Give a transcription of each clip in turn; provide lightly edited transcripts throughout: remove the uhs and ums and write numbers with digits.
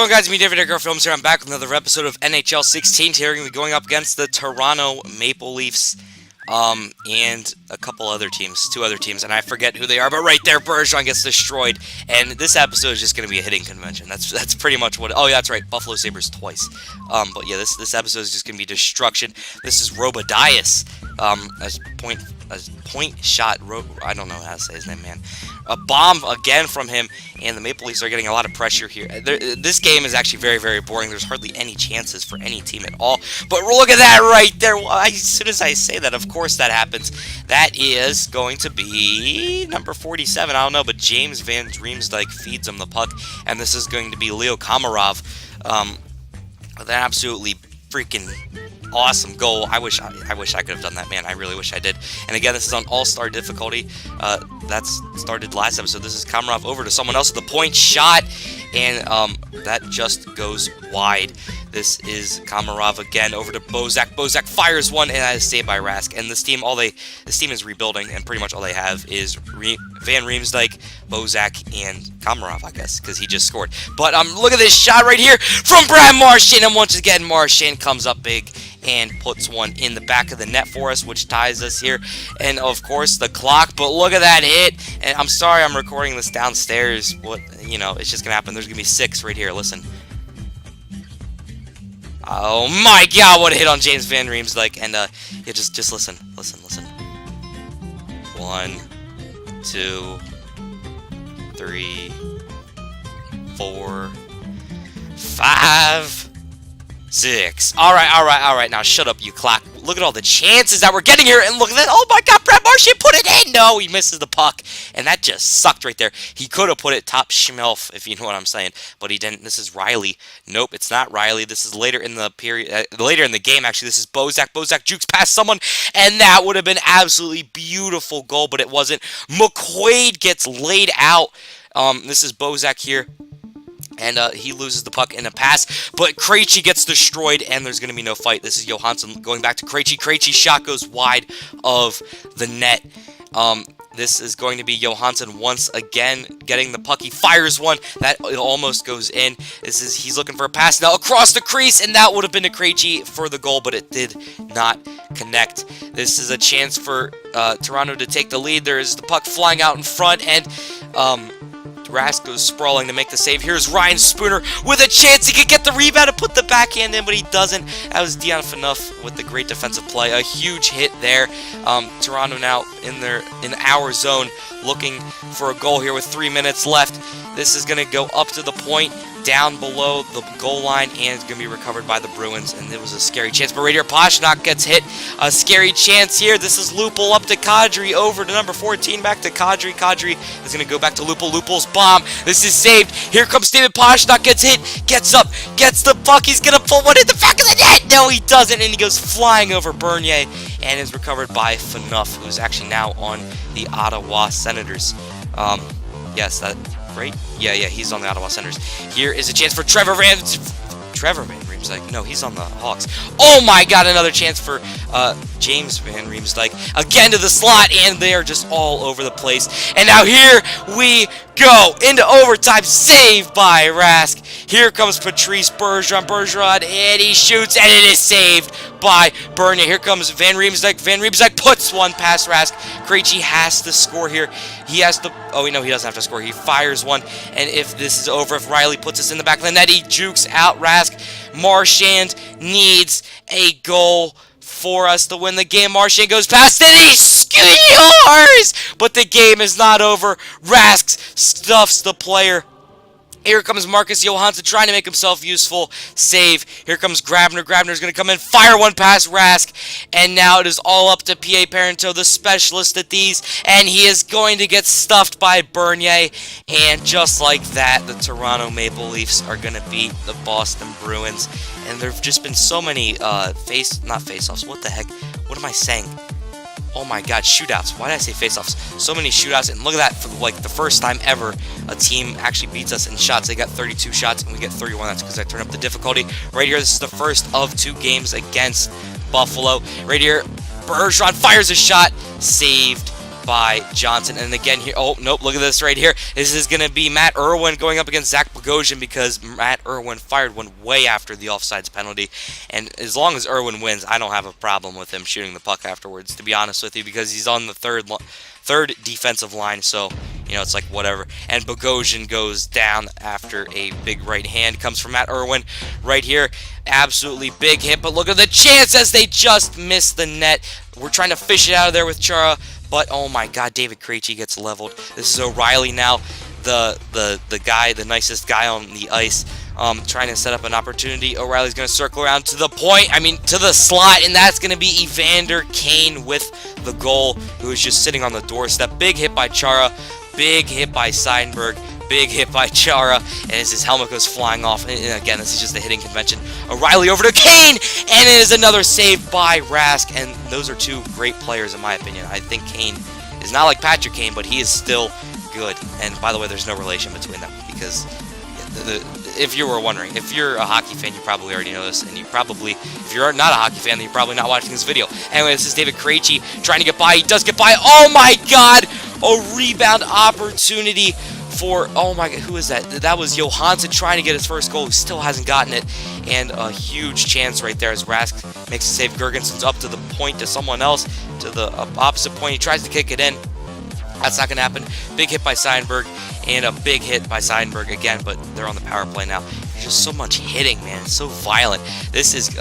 going, guys? Me, David Edgar Films here. I'm back with another episode of NHL 16. Today we're going to be going up against the Toronto Maple Leafs, and a couple other teams, two other teams, and I forget who they are, but right there, Bergeron gets destroyed, and this episode is just going to be a hitting convention. That's pretty much what. Oh, yeah, that's right, Buffalo Sabres twice. But yeah, this episode is just going to be destruction. This is Robodias, as point shot. I don't know how to say his name, man. A bomb again from him, and the Maple Leafs are getting a lot of pressure here. This game is actually very, very boring. There's hardly any chances for any team at all. But look at that right there. As soon as I say that, of course that happens. That is going to be number 47. I don't know, but James Van Riemsdyk feeds him the puck, and this is going to be Leo Komarov. With an absolutely freaking awesome goal. I wish I could have done that, man. I really wish I did. And again, this is on all-star difficulty. That's started last episode. This is Komarov over to someone else with a point shot, and that just goes wide. This is Komarov again over to Bozak. Bozak fires one, and that is saved by Rask. And this team, this team is rebuilding, and pretty much all they have is Van Riemsdyk, Bozak, and Komarov, I guess, because he just scored. But look at this shot right here from Brad Marchand, and once again, Marchand comes up big and puts one in the back of the net for us, which ties us here. And of course the clock, but look at that hit. And I'm sorry I'm recording this downstairs. It's just gonna happen. There's gonna be 6 right here. Listen. Oh my god, what a hit on James Van Riemsdyk. And yeah, just listen. Listen. 1, 2, 3, 4, 5, 6. All right. Now shut up, you clock. Look at all the chances that we're getting here, and look at that. Oh my God, Brad Marchand put it in. No, he misses the puck, and that just sucked right there. He could have put it top schmelf, if you know what I'm saying, but he didn't. This is Riley. Nope, it's not Riley. This is later in the period, later in the game. Actually, this is Bozak. Bozak jukes past someone, and that would have been absolutely beautiful goal, but it wasn't. McQuaid gets laid out. This is Bozak here. And he loses the puck in a pass, but Krejci gets destroyed, and there's going to be no fight. This is Johansson going back to Krejci. Krejci's shot goes wide of the net. This is going to be Johansson once again getting the puck. He fires one. That almost goes in. He's looking for a pass now across the crease, and that would have been to Krejci for the goal, but it did not connect. This is a chance for Toronto to take the lead. There is the puck flying out in front, and Rask goes sprawling to make the save. Here's Ryan Spooner with a chance. He could get the rebound and put the backhand in, but he doesn't. That was Dion Phaneuf with the great defensive play. A huge hit there. Toronto now in our zone looking for a goal here with 3 minutes left. This is going to go up to the point down below the goal line, and it's going to be recovered by the Bruins, and it was a scary chance. But right here, Pastrnak gets hit. A scary chance here. This is Lupul up to Kadri, over to number 14, back to Kadri. Kadri is going to go back to Lupul. Lupul's bomb. This is saved. Here comes David Pastrnak, gets hit, gets up, gets the puck. He's going to pull one in the back of the net. No, he doesn't, and he goes flying over Bernier, and is recovered by Phaneuf, who's actually now on the Ottawa Senators. Yes, that... right? Yeah, he's on the Ottawa Senators. Here is a chance for Trevor Van Riemsdyk. No, he's on the Hawks. Oh my God, another chance for James Van Riemsdyk. Again to the slot, and they are just all over the place. And now here we go into overtime, saved by Rask. Here comes Patrice Bergeron, and he shoots, and it is saved by Bernier. Here comes Van Riemsdyk. Van Riemsdyk puts one past Rask. Krejci has to score here. He has to... oh, no, he doesn't have to score. He fires one, and if this is over, if Riley puts us in the back of the net, he jukes out Rask. Marchand needs a goal for us to win the game. Marchand goes past it, he scores! But the game is not over. Rask stuffs the player. Here comes Marcus Johansson trying to make himself useful. Save. Here comes Grabner. Grabner's going to come in, fire one past Rask. And now it is all up to P.A. Parento, the specialist at these. And he is going to get stuffed by Bernier. And just like that, the Toronto Maple Leafs are going to beat the Boston Bruins. And there have just been so many not face-offs. What the heck? What am I saying? Oh my God, shootouts. Why did I say face-offs? So many shootouts, and look at that. For like the first time ever, a team actually beats us in shots. They got 32 shots, and we get 31. That's because I turned up the difficulty. Right here, this is the first of 2 games against Buffalo. Right here, Bergeron fires a shot, saved by Johnson. And again here, oh, nope, look at this right here. This is going to be Matt Irwin going up against Zach Bogosian because Matt Irwin fired one way after the offsides penalty. And as long as Irwin wins, I don't have a problem with him shooting the puck afterwards, to be honest with you, because he's on the third defensive line, so, you know, it's like whatever. And Bogosian goes down after a big right hand comes from Matt Irwin right here. Absolutely big hit, but look at the chance as they just missed the net. We're trying to fish it out of there with Chara, but oh my god, David Krejci gets leveled. This is O'Reilly now, the guy, the nicest guy on the ice, trying to set up an opportunity. O'Reilly's going to circle around to the point, to the slot, and that's going to be Evander Kane with the goal, who is just sitting on the doorstep. Big hit by Chara, big hit by Seidenberg, big hit by Chara, and as his helmet goes flying off, and again, this is just a hitting convention. O'Reilly over to Kane, and it is another save by Rask, and those are two great players in my opinion. I think Kane is not like Patrick Kane, but he is still good. And by the way, there's no relation between them, because if you were wondering, if you're a hockey fan, you probably already know this, and you probably, if you're not a hockey fan, then you're probably not watching this video. Anyway, this is David Krejci trying to get by. He does get by. Oh my god! A rebound opportunity for, oh my god, who is that? That was Johansson trying to get his first goal. He still hasn't gotten it. And a huge chance right there as Rask makes a save. Gergenson's up to the point to someone else, to the opposite point. He tries to kick it in. That's not going to happen. Big hit by Seidenberg, and a big hit by Seidenberg again, but they're on the power play now. There's just so much hitting, man. It's so violent. This is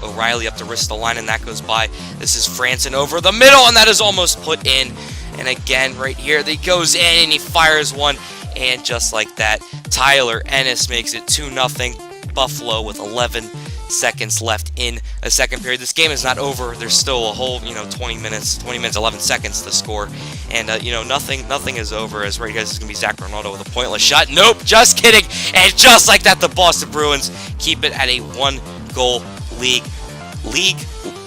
O'Reilly up to wrist the line, and that goes by. This is Franson over the middle, and that is almost put in. And again, right here, he goes in, and he fires one, and just like that, Tyler Ennis makes it 2-0. Buffalo with 11 seconds left in a second period. This game is not over. There's still a whole, 20 minutes, 11 seconds to score. And, nothing is over, as right here, this is going to be Zach Ronaldo with a pointless shot. Nope, just kidding. And just like that, the Boston Bruins keep it at a one-goal lead.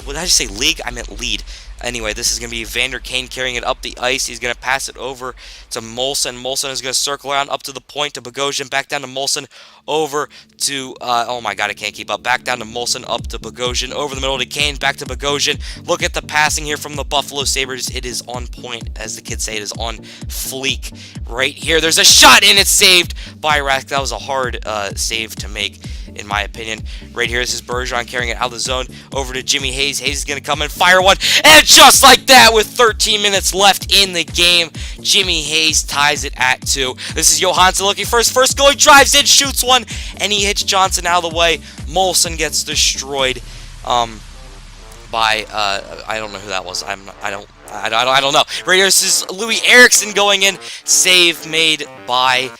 What did I just say, league? I meant lead. Anyway, this is going to be Evander Kane carrying it up the ice. He's going to pass it over to Molson. Molson is going to circle around up to the point to Bogosian. Back down to Molson. Over to, oh my god, I can't keep up. Back down to Molson. Up to Bogosian. Over the middle to Kane. Back to Bogosian. Look at the passing here from the Buffalo Sabres. It is on point. As the kids say, it is on fleek. Right here. There's a shot, and it's saved by Rask. That was a hard save to make, in my opinion. Right here, this is Bergeron carrying it out of the zone over to Jimmy Hayes. Hayes is going to come and fire one, and just like that, with 13 minutes left in the game, Jimmy Hayes ties it at 2. This is Johansson looking for his first goal. He drives in, shoots one, and he hits Johnson out of the way. Molson gets destroyed by I don't know who that was. I don't know. Right here, this is Louis Eriksson going in. Save made by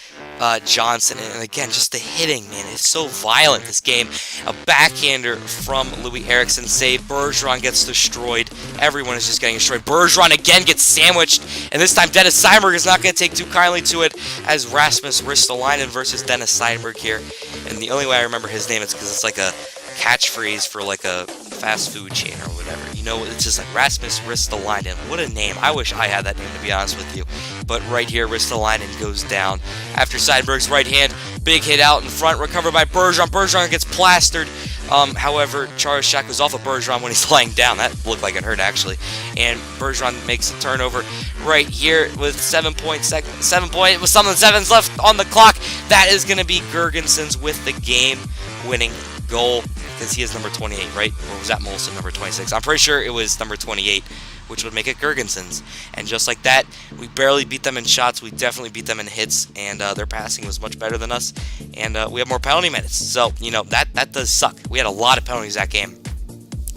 Johnson, and again, just the hitting, man, it's so violent, this game. A backhander from Louis Eriksson save. Bergeron gets destroyed. Everyone is just getting destroyed. Bergeron again gets sandwiched, and this time Dennis Seidenberg is not going to take too kindly to it, as Rasmus Ristolainen versus Dennis Seidenberg here. And the only way I remember his name is because it's like a catchphrase for like a fast food chain or whatever. It's just like Rasmus Ristolainen. What a name. I wish I had that name, to be honest with you. But right here, Ristolainen goes down after Seidenberg's right hand. Big hit out in front, recovered by Bergeron. Bergeron gets plastered. However, Chara's shot goes off of Bergeron when he's laying down. That looked like it hurt, actually. And Bergeron makes a turnover right here with 7 seconds left on the clock. That is going to be Gergenson's with the game-winning goal, because he is number 28, right? Or was that Molson, number 26? I'm pretty sure it was number 28, which would make it Gergenson's. And just like that, we barely beat them in shots. We definitely beat them in hits, and their passing was much better than us. And we have more penalty minutes. So, that does suck. We had a lot of penalties that game,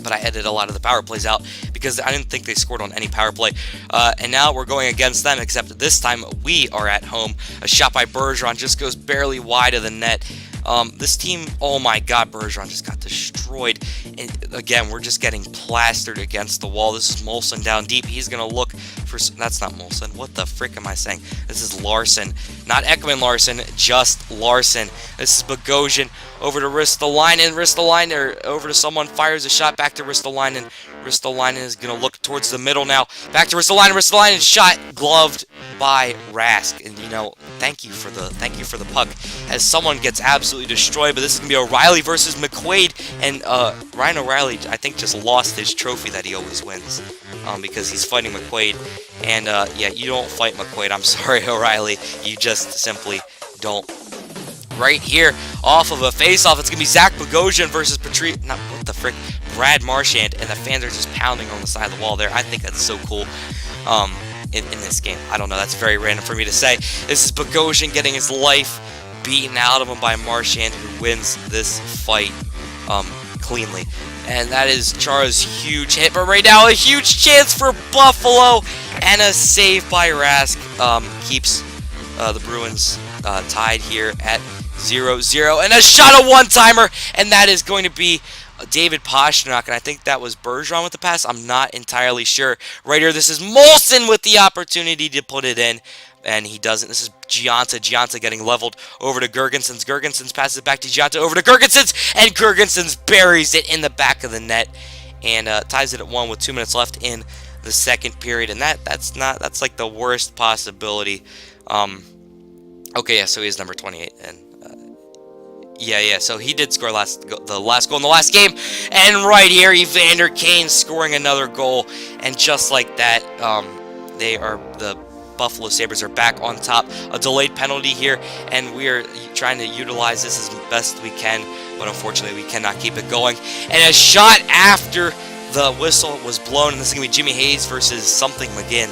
but I edited a lot of the power plays out because I didn't think they scored on any power play. And now we're going against them, except this time we are at home. A shot by Bergeron just goes barely wide of the net. This team, oh my god, Bergeron just got destroyed. And again, we're just getting plastered against the wall. This is Molson down deep. He's going to look for... That's not Molson. What the frick am I saying? This is Larson. Not Ekman Larson, just Larson. This is Bogosian over to Ristolainen. Ristolainen over to someone, fires a shot back to Ristolainen. Ristolainen is going to look towards the middle now. Back to Ristolainen. Ristolainen shot gloved by Rask. And, thank you for the puck, as someone gets absolutely destroyed. But this is gonna be O'Reilly versus McQuaid, and Ryan O'Reilly, I think, just lost his trophy that he always wins, because he's fighting McQuaid. And yeah, you don't fight McQuaid. I'm sorry, O'Reilly, you just simply don't. Right here, off of a face-off, it's gonna be Zach Bogosian versus Brad Marchand, and the fans are just pounding on the side of the wall there. I think that's so cool. In this game, I don't know, that's very random for me to say. This is Bogosian getting his life beaten out of him by Marchand, who wins this fight cleanly. And that is Chara's huge hit, but right now a huge chance for Buffalo, and a save by Rask keeps the Bruins tied here at 0-0, and a shot, a one-timer, and that is going to be David Pastrnak, and I think that was Bergeron with the pass. I'm not entirely sure. Right here, this is Molson with the opportunity to put it in, and he doesn't. This is Gionta. Gionta getting leveled over to Girgensons. Girgensons passes it back to Gionta, over to Girgensons, and Girgensons buries it in the back of the net, and ties it at 1 with 2 minutes left in the second period, and that's like the worst possibility. Okay, yeah, so he is number 28, and yeah, so he did score the last goal in the last game. And right here, Evander Kane scoring another goal. And just like that, the Buffalo Sabres are back on top. A delayed penalty here, and we are trying to utilize this as best we can, but unfortunately we cannot keep it going. And a shot after the whistle was blown, and this is going to be Jimmy Hayes versus something McGinn.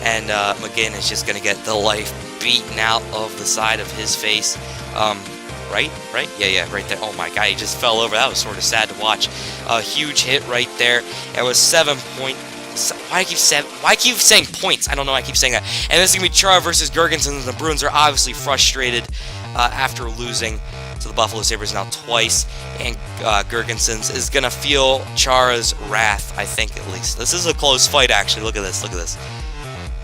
And McGinn is just going to get the life beaten out of the side of his face. Right? Yeah, right there. Oh my God, he just fell over. That was sort of sad to watch. A huge hit right there. It was 7 points. Why I keep saying points? I don't know why I keep saying that. And this is going to be Chara versus Girgensons. The Bruins are obviously frustrated after losing to the Buffalo Sabres now twice. And Girgensons is going to feel Chara's wrath, I think, at least. This is a close fight, actually. Look at this.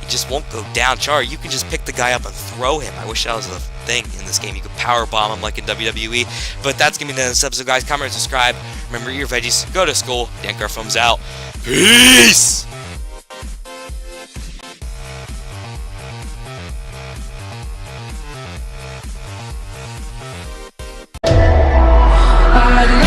He just won't go down. Chara, you can just pick the guy up and throw him. I wish that was a thing in this game. You could power bomb him like in WWE. But that's going to be the end of this episode, guys. Comment and subscribe. Remember, eat your veggies. Go to school. Dan Garfum's out. Peace! I